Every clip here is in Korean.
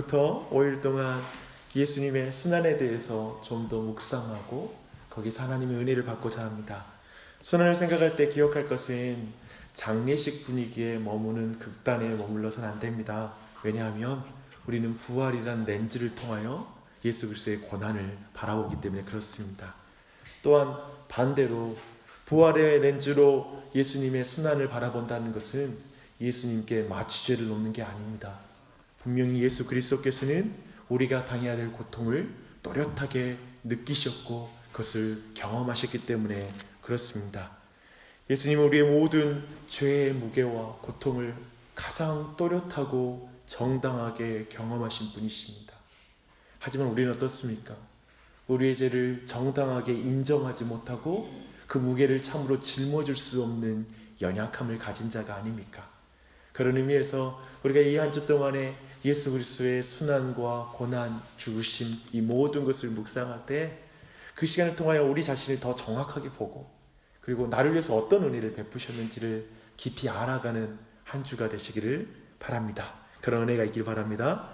오늘부터 5일 동안 예수님의 순환에 대해서 좀 더 묵상하고 거기서 하나님의 은혜를 받고자 합니다. 순환을 생각할 때 기억할 것은 장례식 분위기에 머무는 극단에 머물러서는 안 됩니다. 왜냐하면 우리는 부활이라는 렌즈를 통하여 예수 그리스도의 고난을 바라보기 때문에 그렇습니다. 또한 반대로 부활의 렌즈로 예수님의 순환을 바라본다는 것은 예수님께 마취죄를 놓는 게 아닙니다. 분명히 예수 그리스도께서는 우리가 당해야 될 고통을 또렷하게 느끼셨고 그것을 경험하셨기 때문에 그렇습니다. 예수님은 우리의 모든 죄의 무게와 고통을 가장 또렷하고 정당하게 경험하신 분이십니다. 하지만 우리는 어떻습니까? 우리의 죄를 정당하게 인정하지 못하고 그 무게를 참으로 짊어질 수 없는 연약함을 가진 자가 아닙니까? 그런 의미에서 우리가 이 한 주 동안에 예수 그리스도의 순환과 고난, 죽으심 이 모든 것을 묵상할 때 그 시간을 통하여 우리 자신을 더 정확하게 보고 그리고 나를 위해서 어떤 은혜를 베푸셨는지를 깊이 알아가는 한 주가 되시기를 바랍니다. 그런 은혜가 있길 바랍니다.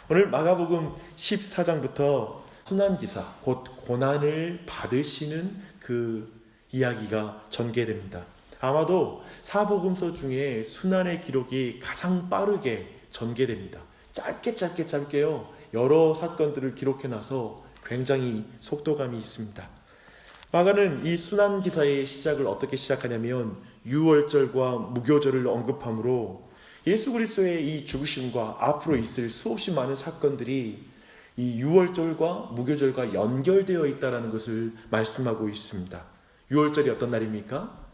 오늘 마가복음 14장부터 순환기사, 곧 고난을 받으시는 그 이야기가 전개됩니다. 아마도 사복음서 중에 순환의 기록이 가장 빠르게 전개됩니다. 짧게요. 여러 사건들을 기록해놔서 굉장히 속도감이 있습니다. 마가는 이 순환기사의 시작을 어떻게 시작하냐면 유월절과 무교절을 언급함으로 예수 그리스도의 이 죽으심과 앞으로 있을 수없이 많은 사건들이 이 유월절과 무교절과 연결되어 있다는 것을 말씀하고 있습니다. 유월절이 어떤 날입니까?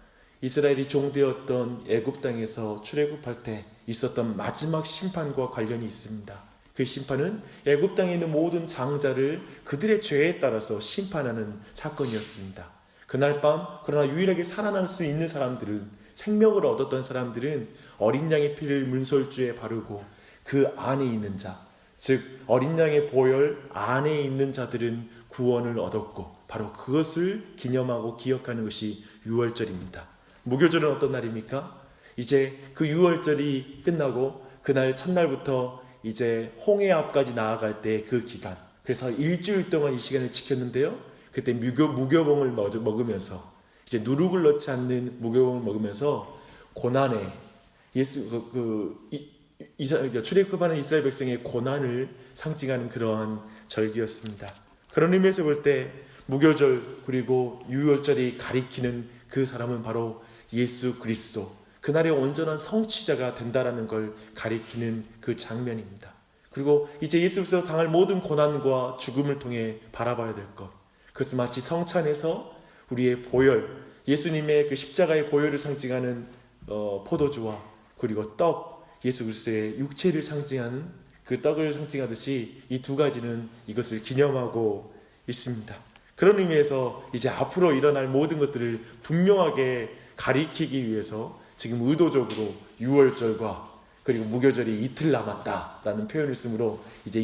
이스라엘이 종되었던 애굽 땅에서 출애굽할 때 있었던 마지막 심판과 관련이 있습니다. 그 심판은 애굽 땅에 있는 모든 장자를 그들의 죄에 따라서 심판하는 사건이었습니다. 그날 밤 그러나 유일하게 살아날 수 있는 사람들은 생명을 얻었던 사람들은 어린 양의 피를 문설주에 바르고 그 안에 있는 자, 즉 어린 양의 보혈 안에 있는 자들은 구원을 얻었고 바로 그것을 기념하고 기억하는 것이 유월절입니다. 무교절은 어떤 날입니까? 이제 그 유월절이 끝나고 그날 첫날부터 이제 홍해 앞까지 나아갈 때 그 기간, 그래서 일주일 동안 이 시간을 지켰는데요. 그때 무교봉을 먹으면서 이제 누룩을 넣지 않는 무교봉을 먹으면서 고난에 예수 출애굽하는 이스라엘 백성의 고난을 상징하는 그러한 절기였습니다. 그런 의미에서 볼 때 무교절 그리고 유월절이 가리키는 그 사람은 바로 예수 그리스도, 그날의 온전한 성취자가 된다라는 걸 가리키는 그 장면입니다. 그리고 이제 예수 그리스도 당할 모든 고난과 죽음을 통해 바라봐야 될 것, 그것은 마치 성찬에서 우리의 보혈, 예수님의 그 십자가의 보혈을 상징하는 포도주와 그리고 떡, 예수 그리스도의 육체를 상징하는 그 떡을 상징하듯이 이 두 가지는 이것을 기념하고 있습니다. 그런 의미에서 이제 앞으로 일어날 모든 것들을 분명하게 가리키기 위해서 지금 의도적으로 유월절과 그리고 무교절이 이틀 남았다라는 표현을 쓰므로 이제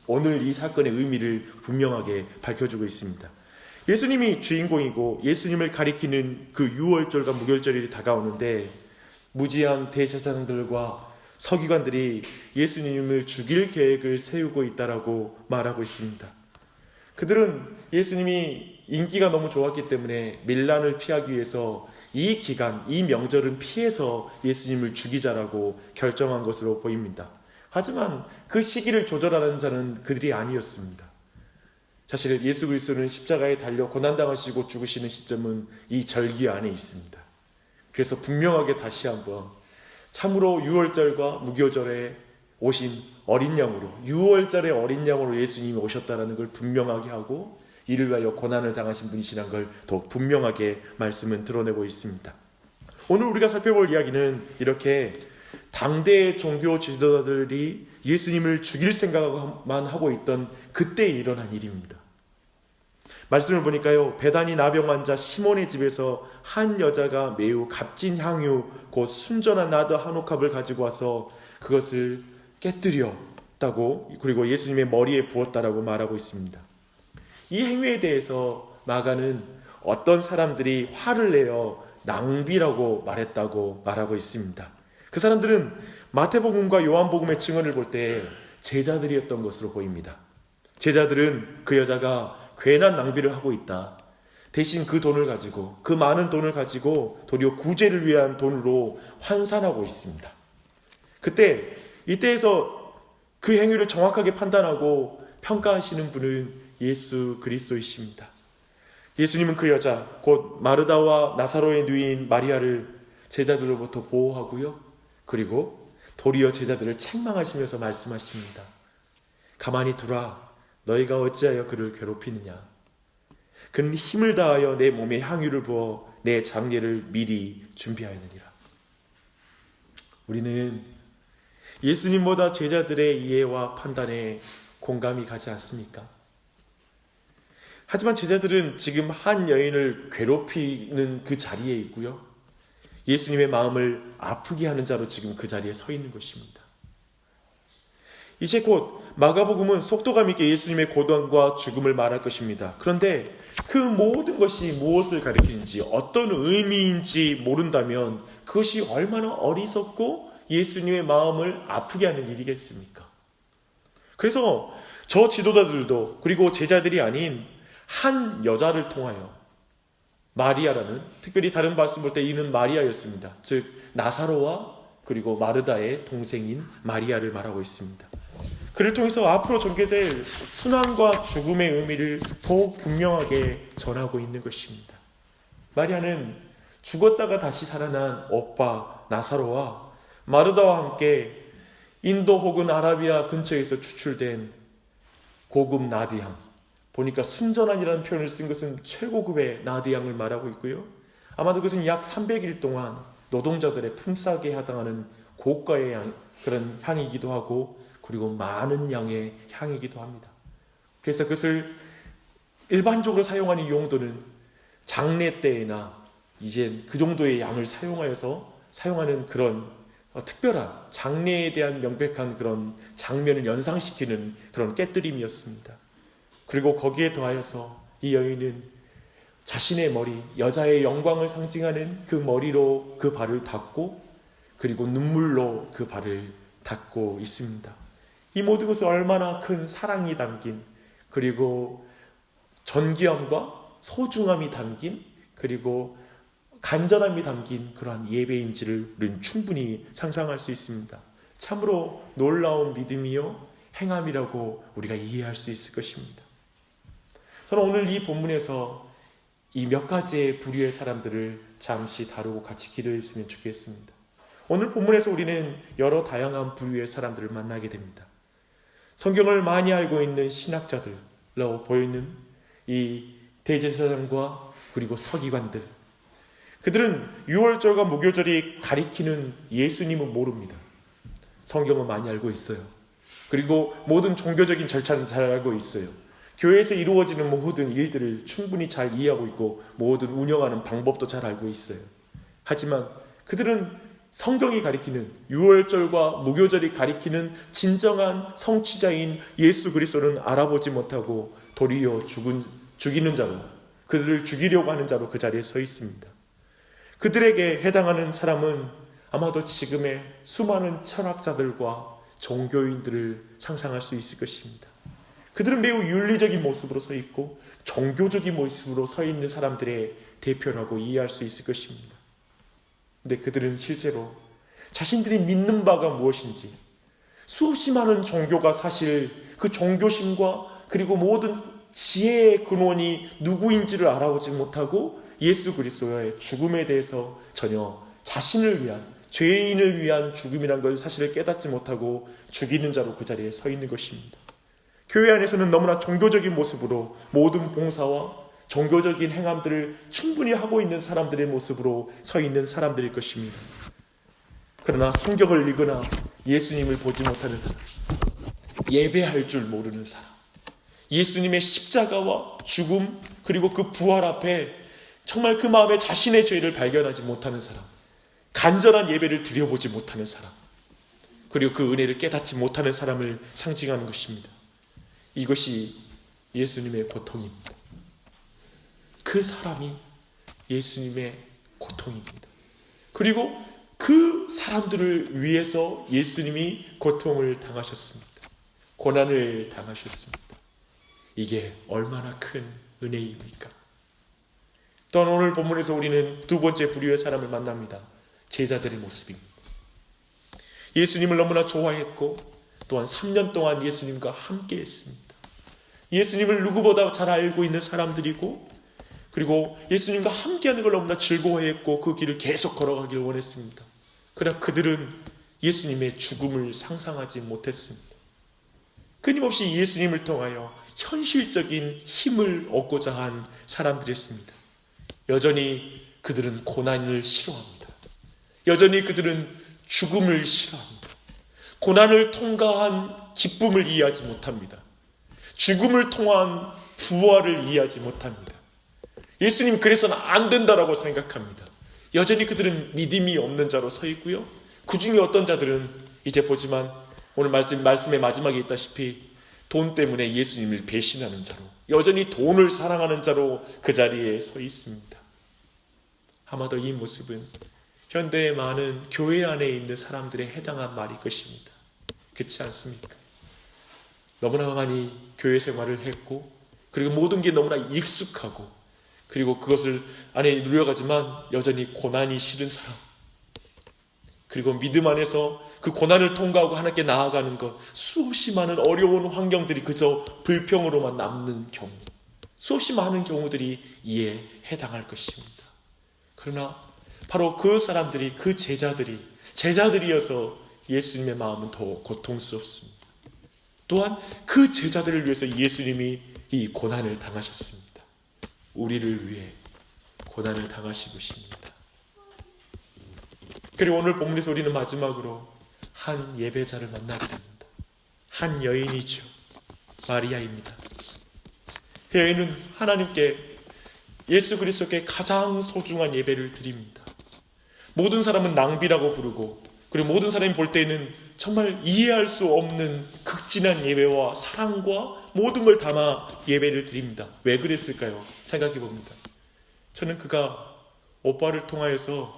오늘 이 사건의 의미를 분명하게 밝혀주고 있습니다. 예수님이 주인공이고 예수님을 가리키는 그 유월절과 무교절이 다가오는데 무지한 대제사장들과 서기관들이 예수님을 죽일 계획을 세우고 있다라고 말하고 있습니다. 그들은 예수님이 인기가 너무 좋았기 때문에 밀란을 피하기 위해서 이 기간, 이 명절은 피해서 예수님을 죽이자라고 결정한 것으로 보입니다. 하지만 그 시기를 조절하는 자는 그들이 아니었습니다. 사실 예수 그리스도는 십자가에 달려 고난당하시고 죽으시는 시점은 이 절기 안에 있습니다. 그래서 분명하게 다시 한번 참으로 유월절과 무교절에 오신 어린 양으로, 유월절의 어린 양으로 예수님이 오셨다는 걸 분명하게 하고 이를 위하여 고난을 당하신 분이시라는 걸 더욱 분명하게 말씀은 드러내고 있습니다. 오늘 우리가 살펴볼 이야기는 이렇게 당대의 종교 지도자들이 예수님을 죽일 생각만 하고 있던 그때 일어난 일입니다. 말씀을 보니까요, 베다니 나병 환자 시몬의 집에서 한 여자가 매우 값진 향유 곧 순전한 나드 한 옥합을 가지고 와서 그것을 깨뜨렸다고, 그리고 예수님의 머리에 부었다라고 말하고 있습니다. 이 행위에 대해서 마가는 어떤 사람들이 화를 내어 낭비라고 말했다고 말하고 있습니다. 그 사람들은 마태복음과 요한복음의 증언을 볼 때 제자들이었던 것으로 보입니다. 제자들은 그 여자가 괜한 낭비를 하고 있다, 대신 그 돈을 가지고, 그 많은 돈을 가지고 도리어 구제를 위한 돈으로 환산하고 있습니다. 이때에서 그 행위를 정확하게 판단하고 평가하시는 분은 예수 그리스도이십니다. 예수님은 그 여자, 곧 마르다와 나사로의 누이인 마리아를 제자들로부터 보호하고요, 그리고 도리어 제자들을 책망하시면서 말씀하십니다. 가만히 두라. 너희가 어찌하여 그를 괴롭히느냐. 그는 힘을 다하여 내 몸에 향유를 부어 내 장례를 미리 준비하였느니라. 우리는 예수님보다 제자들의 이해와 판단에 공감이 가지 않습니까? 하지만 제자들은 지금 한 여인을 괴롭히는 그 자리에 있고요, 예수님의 마음을 아프게 하는 자로 지금 그 자리에 서 있는 것입니다. 이제 곧 마가복음은 속도감 있게 예수님의 고난과 죽음을 말할 것입니다. 그런데 그 모든 것이 무엇을 가리키는지, 어떤 의미인지 모른다면 그것이 얼마나 어리석고 예수님의 마음을 아프게 하는 일이겠습니까? 그래서 저 지도자들도, 그리고 제자들이 아닌 한 여자를 통하여, 마리아라는, 특별히 다른 말씀 볼 때 이는 마리아였습니다. 즉 나사로와 그리고 마르다의 동생인 마리아를 말하고 있습니다. 그를 통해서 앞으로 전개될 순환과 죽음의 의미를 더욱 분명하게 전하고 있는 것입니다. 마리아는 죽었다가 다시 살아난 오빠 나사로와 마르다와 함께 인도 혹은 아라비아 근처에서 추출된 고급 나디향, 보니까 순전한이라는 표현을 쓴 것은 최고급의 나디향을 말하고 있고요, 아마도 그것은 약 300일 동안 노동자들의 품삯에 해당하는 고가의 그런 향이기도 하고, 그리고 많은 양의 향이기도 합니다. 그래서 그것을 일반적으로 사용하는 용도는 장례 때나 이제 그 정도의 양을 사용하는 그런 특별한 장례에 대한 명백한 그런 장면을 연상시키는 그런 깨뜨림이었습니다. 그리고 거기에 더하여서 이 여인은 자신의 머리, 여자의 영광을 상징하는 그 머리로 그 발을 닦고, 그리고 눈물로 그 발을 닦고 있습니다. 이 모든 것은 얼마나 큰 사랑이 담긴, 그리고 존귀함과 소중함이 담긴, 그리고 간절함이 담긴 그러한 예배인지를 우리는 충분히 상상할 수 있습니다. 참으로 놀라운 믿음이요 행함이라고 우리가 이해할 수 있을 것입니다. 저는 오늘 이 본문에서 이 몇 가지의 부류의 사람들을 잠시 다루고 같이 기도했으면 좋겠습니다. 오늘 본문에서 우리는 여러 다양한 부류의 사람들을 만나게 됩니다. 성경을 많이 알고 있는 신학자들로 보이는 이 대제사장과 그리고 서기관들, 그들은 유월절과 무교절이 가리키는 예수님은 모릅니다. 성경은 많이 알고 있어요. 그리고 모든 종교적인 절차는 잘 알고 있어요. 교회에서 이루어지는 모든 일들을 충분히 잘 이해하고 있고, 모든 운영하는 방법도 잘 알고 있어요. 하지만 그들은 성경이 가리키는, 유월절과 무교절이 가리키는 진정한 성취자인 예수 그리스도는 알아보지 못하고 도리어 죽이는 자로, 그들을 죽이려고 하는 자로 그 자리에 서 있습니다. 그들에게 해당하는 사람은 아마도 지금의 수많은 철학자들과 종교인들을 상상할 수 있을 것입니다. 그들은 매우 윤리적인 모습으로 서 있고 종교적인 모습으로 서 있는 사람들의 대표라고 이해할 수 있을 것입니다. 근데 그들은 실제로 자신들이 믿는 바가 무엇인지, 수없이 많은 종교가 사실 그 종교심과 그리고 모든 지혜의 근원이 누구인지를 알아보지 못하고 예수 그리스도의 죽음에 대해서 전혀 자신을 위한, 죄인을 위한 죽음이란 걸 사실을 깨닫지 못하고 죽이는 자로 그 자리에 서 있는 것입니다. 교회 안에서는 너무나 종교적인 모습으로 모든 봉사와 종교적인 행함들을 충분히 하고 있는 사람들의 모습으로 서 있는 사람들일 것입니다. 그러나 성경을 읽거나 예수님을 보지 못하는 사람, 예배할 줄 모르는 사람, 예수님의 십자가와 죽음 그리고 그 부활 앞에 정말 그 마음에 자신의 죄를 발견하지 못하는 사람, 간절한 예배를 드려보지 못하는 사람, 그리고 그 은혜를 깨닫지 못하는 사람을 상징하는 것입니다. 이것이 예수님의 고통입니다. 그 사람이 예수님의 고통입니다. 그리고 그 사람들을 위해서 예수님이 고통을 당하셨습니다. 고난을 당하셨습니다. 이게 얼마나 큰 은혜입니까? 또한 오늘 본문에서 우리는 두 번째 부류의 사람을 만납니다. 제자들의 모습입니다. 예수님을 너무나 좋아했고 또한 3년 동안 예수님과 함께 했습니다. 예수님을 누구보다 잘 알고 있는 사람들이고, 그리고 예수님과 함께하는 걸 너무나 즐거워했고 그 길을 계속 걸어가기를 원했습니다. 그러나 그들은 예수님의 죽음을 상상하지 못했습니다. 끊임없이 예수님을 통하여 현실적인 힘을 얻고자 한 사람들이었습니다. 여전히 그들은 고난을 싫어합니다. 여전히 그들은 죽음을 싫어합니다. 고난을 통과한 기쁨을 이해하지 못합니다. 죽음을 통한 부활을 이해하지 못합니다. 예수님 그래서는 안 된다라고 생각합니다. 여전히 그들은 믿음이 없는 자로 서 있고요. 그 중에 어떤 자들은 이제 보지만 오늘 말씀의 마지막에 있다시피 돈 때문에 예수님을 배신하는 자로, 여전히 돈을 사랑하는 자로 그 자리에 서 있습니다. 아마도 이 모습은 현대의 많은 교회 안에 있는 사람들에 해당한 말일 것입니다. 그렇지 않습니까? 너무나 많이 교회 생활을 했고, 그리고 모든 게 너무나 익숙하고, 그리고 그것을 안에 누려가지만 여전히 고난이 싫은 사람, 그리고 믿음 안에서 그 고난을 통과하고 하나님께 나아가는 것, 수없이 많은 어려운 환경들이 그저 불평으로만 남는 경우, 수없이 많은 경우들이 이에 해당할 것입니다. 그러나 바로 그 사람들이, 그 제자들이어서 예수님의 마음은 더 고통스럽습니다. 또한 그 제자들을 위해서 예수님이 이 고난을 당하셨습니다. 우리를 위해 고난을 당하시고 계십니다. 그리고 오늘 본문에서 우리는 마지막으로 한 예배자를 만나게 됩니다. 한 여인이죠. 마리아입니다. 그 여인은 하나님께, 예수 그리스도께 가장 소중한 예배를 드립니다. 모든 사람은 낭비라고 부르고, 그리고 모든 사람이 볼 때에는 정말 이해할 수 없는 극진한 예배와 사랑과 모든 걸 담아 예배를 드립니다. 왜 그랬을까요? 생각해 봅니다. 저는 그가 오빠를 통하여서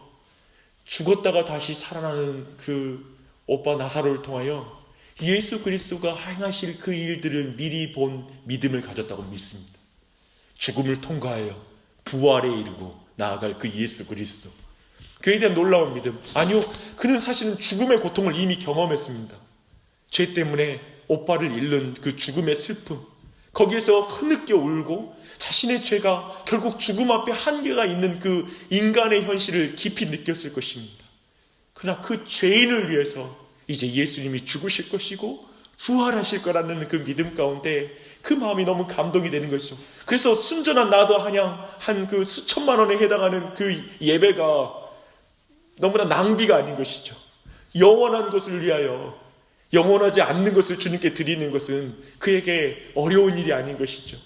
죽었다가 다시 살아나는 그 오빠 나사로를 통하여 예수 그리스도가 행하실 그 일들을 미리 본 믿음을 가졌다고 믿습니다. 죽음을 통과하여 부활에 이르고 나아갈 그 예수 그리스도, 그에 대한 놀라운 믿음. 아니요, 그는 사실은 죽음의 고통을 이미 경험했습니다. 죄 때문에 오빠를 잃는 그 죽음의 슬픔, 거기에서 흐느껴 울고 자신의 죄가 결국 죽음 앞에 한계가 있는 그 인간의 현실을 깊이 느꼈을 것입니다. 그러나 그 죄인을 위해서 이제 예수님이 죽으실 것이고 부활하실 거라는 그 믿음 가운데 그 마음이 너무 감동이 되는 것이죠. 그래서 순전한 나도 한양 한 그 수천만 원에 해당하는 그 예배가 너무나 낭비가 아닌 것이죠. 영원한 것을 위하여, 영원하지 않는 것을 주님께 드리는 것은 그에게 어려운 일이 아닌 것이죠.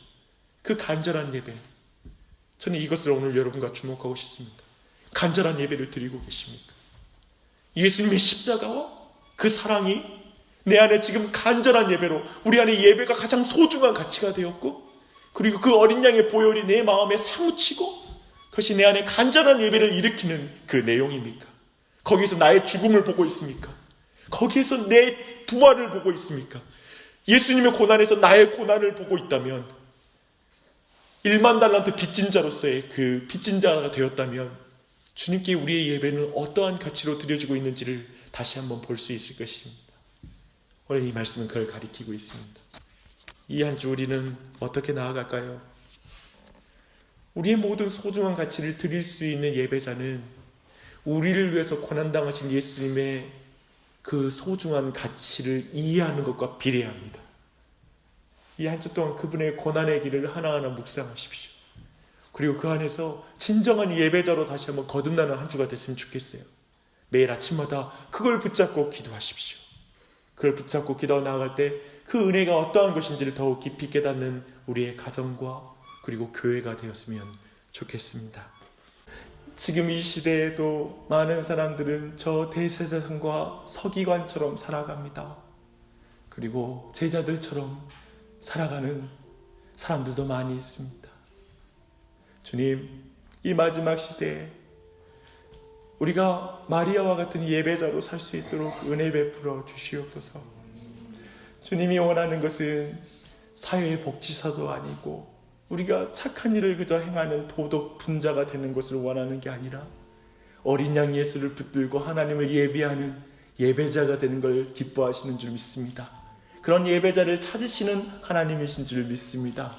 그 간절한 예배, 저는 이것을 오늘 여러분과 주목하고 싶습니다. 간절한 예배를 드리고 계십니까? 예수님의 십자가와 그 사랑이 내 안에 지금 간절한 예배로, 우리 안에 예배가 가장 소중한 가치가 되었고, 그리고 그 어린 양의 보혈이 내 마음에 사무치고 그것이 내 안에 간절한 예배를 일으키는 그 내용입니까? 거기서 나의 죽음을 보고 있습니까? 거기에서 내 부활을 보고 있습니까? 예수님의 고난에서 나의 고난을 보고 있다면, 1만 달란트 빚진 자로서의 그 빚진 자가 되었다면 주님께 우리의 예배는 어떠한 가치로 드려지고 있는지를 다시 한번 볼 수 있을 것입니다. 오늘 이 말씀은 그걸 가리키고 있습니다. 이 한 주 우리는 어떻게 나아갈까요? 우리의 모든 소중한 가치를 드릴 수 있는 예배자는 우리를 위해서 고난당하신 예수님의 그 소중한 가치를 이해하는 것과 비례합니다. 이 한 주 동안 그분의 고난의 길을 하나하나 묵상하십시오. 그리고 그 안에서 진정한 예배자로 다시 한번 거듭나는 한 주가 됐으면 좋겠어요. 매일 아침마다 그걸 붙잡고 기도하십시오. 그걸 붙잡고 기도하고 나아갈 때 그 은혜가 어떠한 것인지를 더욱 깊이 깨닫는 우리의 가정과 그리고 교회가 되었으면 좋겠습니다. 지금 이 시대에도 많은 사람들은 저 대제사장과 서기관처럼 살아갑니다. 그리고 제자들처럼 살아가는 사람들도 많이 있습니다. 주님, 이 마지막 시대에 우리가 마리아와 같은 예배자로 살 수 있도록 은혜 베풀어 주시옵소서. 주님이 원하는 것은 사회의 복지사도 아니고 우리가 착한 일을 그저 행하는 도덕 분자가 되는 것을 원하는 게 아니라 어린 양 예수를 붙들고 하나님을 예배하는 예배자가 되는 걸 기뻐하시는 줄 믿습니다. 그런 예배자를 찾으시는 하나님이신 줄 믿습니다.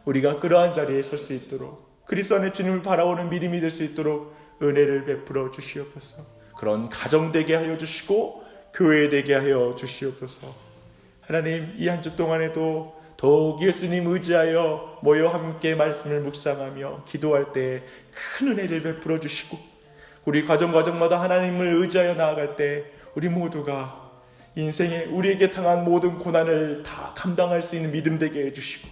우리가 그러한 자리에 설 수 있도록 그리스도 안에 주님을 바라보는 믿음이 될 수 있도록 은혜를 베풀어 주시옵소서. 그런 가정 되게 하여 주시고 교회 되게 하여 주시옵소서. 하나님, 이 한 주 동안에도 더욱 예수님 의지하여 모여 함께 말씀을 묵상하며 기도할 때 큰 은혜를 베풀어 주시고 우리 가정마다 하나님을 의지하여 나아갈 때 우리 모두가 인생에 우리에게 당한 모든 고난을 다 감당할 수 있는 믿음 되게 해주시고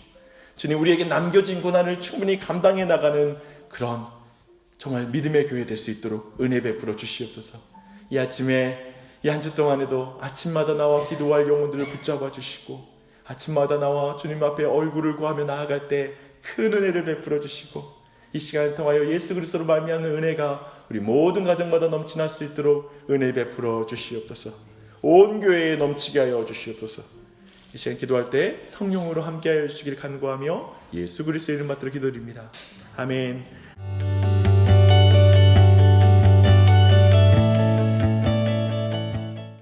주님, 우리에게 남겨진 고난을 충분히 감당해 나가는 그런 정말 믿음의 교회 될 수 있도록 은혜 베풀어 주시옵소서. 이 아침에 이 한 주 동안에도 아침마다 나와 기도할 영혼들을 붙잡아 주시고 아침마다 나와 주님 앞에 얼굴을 구하며 나아갈 때 큰 은혜를 베풀어 주시고 이 시간을 통하여 예수 그리스도로 말미암는 은혜가 우리 모든 가정마다 넘쳐날 수 있도록 은혜 베풀어 주시옵소서. 온 교회에 넘치게 하여 주시옵소서. 이 시간 기도할 때 성령으로 함께하여 주시길 간구하며 예수 그리스도의 이름 받들어 기도드립니다. 아멘.